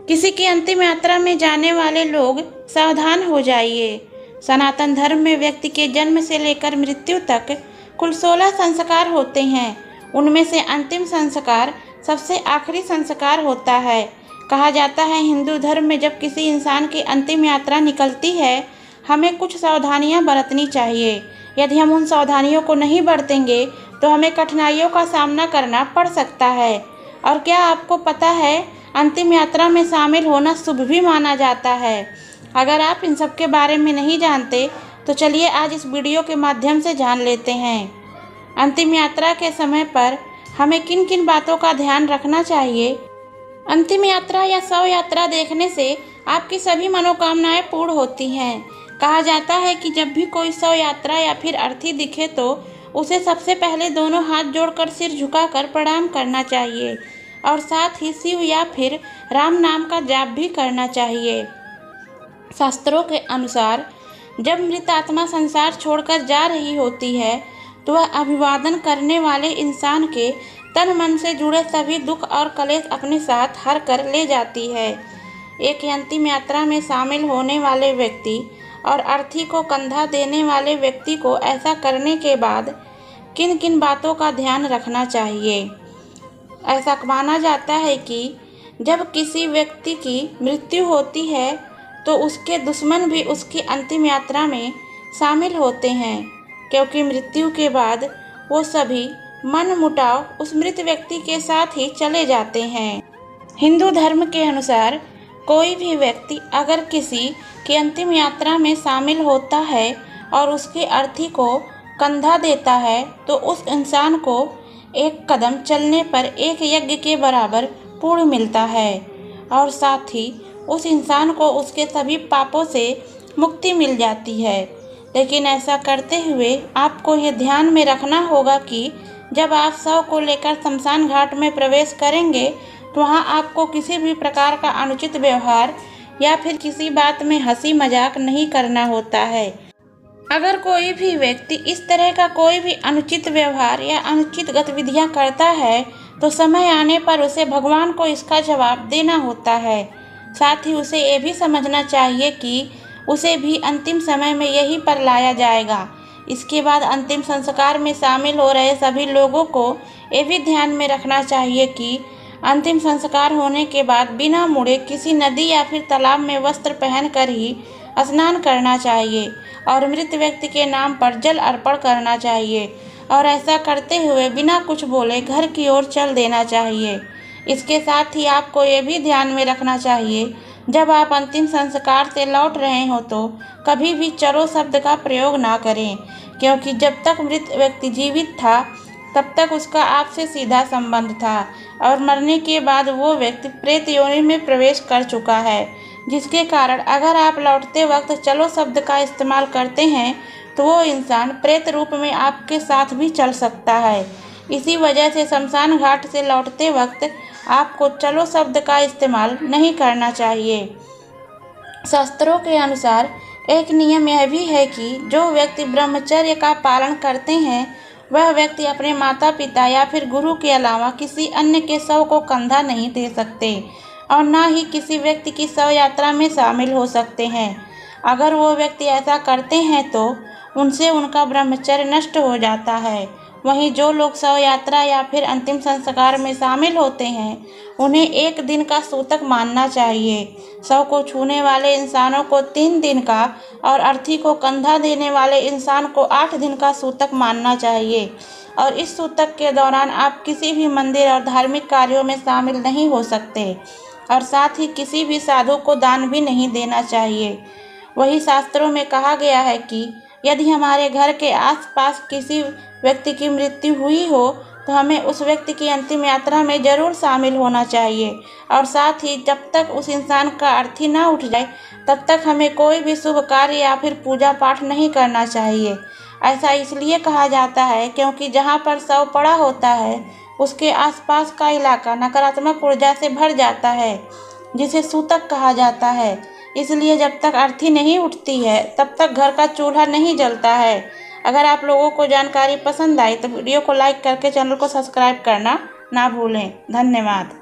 किसी की अंतिम यात्रा में जाने वाले लोग सावधान हो जाइए। सनातन धर्म में व्यक्ति के जन्म से लेकर मृत्यु तक कुल 16 संस्कार होते हैं। उनमें से अंतिम संस्कार सबसे आखिरी संस्कार होता है। कहा जाता है हिंदू धर्म में जब किसी इंसान की अंतिम यात्रा निकलती है, हमें कुछ सावधानियां बरतनी चाहिए। यदि हम उन सावधानियों को नहीं बरतेंगे तो हमें कठिनाइयों का सामना करना पड़ सकता है। और क्या आपको पता है, अंतिम यात्रा में शामिल होना शुभ भी माना जाता है। अगर आप इन सब के बारे में नहीं जानते तो चलिए आज इस वीडियो के माध्यम से जान लेते हैं। अंतिम यात्रा के समय पर हमें किन किन बातों का ध्यान रखना चाहिए। अंतिम यात्रा या शव यात्रा देखने से आपकी सभी मनोकामनाएं पूर्ण होती हैं। कहा जाता है कि जब भी कोई शव यात्रा या फिर अर्थी दिखे तो उसे सबसे पहले दोनों हाथ जोड़कर सिर झुकाकर प्रणाम करना चाहिए और साथ ही शिव या फिर राम नाम का जाप भी करना चाहिए। शास्त्रों के अनुसार जब मृत आत्मा संसार छोड़कर जा रही होती है तो वह अभिवादन करने वाले इंसान के तन मन से जुड़े सभी दुख और कलेश अपने साथ हर कर ले जाती है। एक अंतिम यात्रा में शामिल होने वाले व्यक्ति और अर्थी को कंधा देने वाले व्यक्ति को ऐसा करने के बाद किन किन बातों का ध्यान रखना चाहिए। ऐसा माना जाता है कि जब किसी व्यक्ति की मृत्यु होती है तो उसके दुश्मन भी उसकी अंतिम यात्रा में शामिल होते हैं, क्योंकि मृत्यु के बाद वो सभी मन मुटाव उस मृत व्यक्ति के साथ ही चले जाते हैं। हिंदू धर्म के अनुसार कोई भी व्यक्ति अगर किसी की अंतिम यात्रा में शामिल होता है और उसके अर्थी को कंधा देता है तो उस इंसान को एक कदम चलने पर एक यज्ञ के बराबर पुण्य मिलता है और साथ ही उस इंसान को उसके सभी पापों से मुक्ति मिल जाती है। लेकिन ऐसा करते हुए आपको ये ध्यान में रखना होगा कि जब आप शव को लेकर शमशान घाट में प्रवेश करेंगे तो वहाँ आपको किसी भी प्रकार का अनुचित व्यवहार या फिर किसी बात में हंसी मजाक नहीं करना होता है। अगर कोई भी व्यक्ति इस तरह का कोई भी अनुचित व्यवहार या अनुचित गतिविधियां करता है तो समय आने पर उसे भगवान को इसका जवाब देना होता है। साथ ही उसे ये भी समझना चाहिए कि उसे भी अंतिम समय में यहीं पर लाया जाएगा। इसके बाद अंतिम संस्कार में शामिल हो रहे सभी लोगों को ये भी ध्यान में रखना चाहिए कि अंतिम संस्कार होने के बाद बिना मुड़े किसी नदी या फिर तालाब में वस्त्र पहनकर ही स्नान करना चाहिए और मृत व्यक्ति के नाम पर जल अर्पण करना चाहिए और ऐसा करते हुए बिना कुछ बोले घर की ओर चल देना चाहिए। इसके साथ ही आपको ये भी ध्यान में रखना चाहिए, जब आप अंतिम संस्कार से लौट रहे हो तो कभी भी चलो शब्द का प्रयोग ना करें, क्योंकि जब तक मृत व्यक्ति जीवित था तब तक उसका आपसे सीधा संबंध था और मरने के बाद वो व्यक्ति प्रेत योनि में प्रवेश कर चुका है, जिसके कारण अगर आप लौटते वक्त चलो शब्द का इस्तेमाल करते हैं तो वो इंसान प्रेत रूप में आपके साथ भी चल सकता है। इसी वजह से शमशान घाट से लौटते वक्त आपको चलो शब्द का इस्तेमाल नहीं करना चाहिए। शास्त्रों के अनुसार एक नियम यह भी है कि जो व्यक्ति ब्रह्मचर्य का पालन करते हैं वह व्यक्ति अपने माता पिता या फिर गुरु के अलावा किसी अन्य के शव को कंधा नहीं दे सकते और न ही किसी व्यक्ति की शव यात्रा में शामिल हो सकते हैं। अगर वो व्यक्ति ऐसा करते हैं तो उनसे उनका ब्रह्मचर्य नष्ट हो जाता है। वहीं जो लोग शव यात्रा या फिर अंतिम संस्कार में शामिल होते हैं उन्हें 1 दिन का सूतक मानना चाहिए। शव को छूने वाले इंसानों को 3 दिन का और अर्थी को कंधा देने वाले इंसान को 8 दिन का सूतक मानना चाहिए और इस सूतक के दौरान आप किसी भी मंदिर और धार्मिक कार्यों में शामिल नहीं हो सकते और साथ ही किसी भी साधु को दान भी नहीं देना चाहिए। वही शास्त्रों में कहा गया है कि यदि हमारे घर के आसपास किसी व्यक्ति की मृत्यु हुई हो तो हमें उस व्यक्ति की अंतिम यात्रा में ज़रूर शामिल होना चाहिए और साथ ही जब तक उस इंसान का अर्थी ना उठ जाए तब तक हमें कोई भी शुभ कार्य या फिर पूजा पाठ नहीं करना चाहिए। ऐसा इसलिए कहा जाता है क्योंकि जहाँ पर शव पड़ा होता है उसके आसपास का इलाका नकारात्मक ऊर्जा से भर जाता है, जिसे सूतक कहा जाता है। इसलिए जब तक अर्थी नहीं उठती है तब तक घर का चूल्हा नहीं जलता है। अगर आप लोगों को जानकारी पसंद आई तो वीडियो को लाइक करके चैनल को सब्सक्राइब करना ना भूलें। धन्यवाद।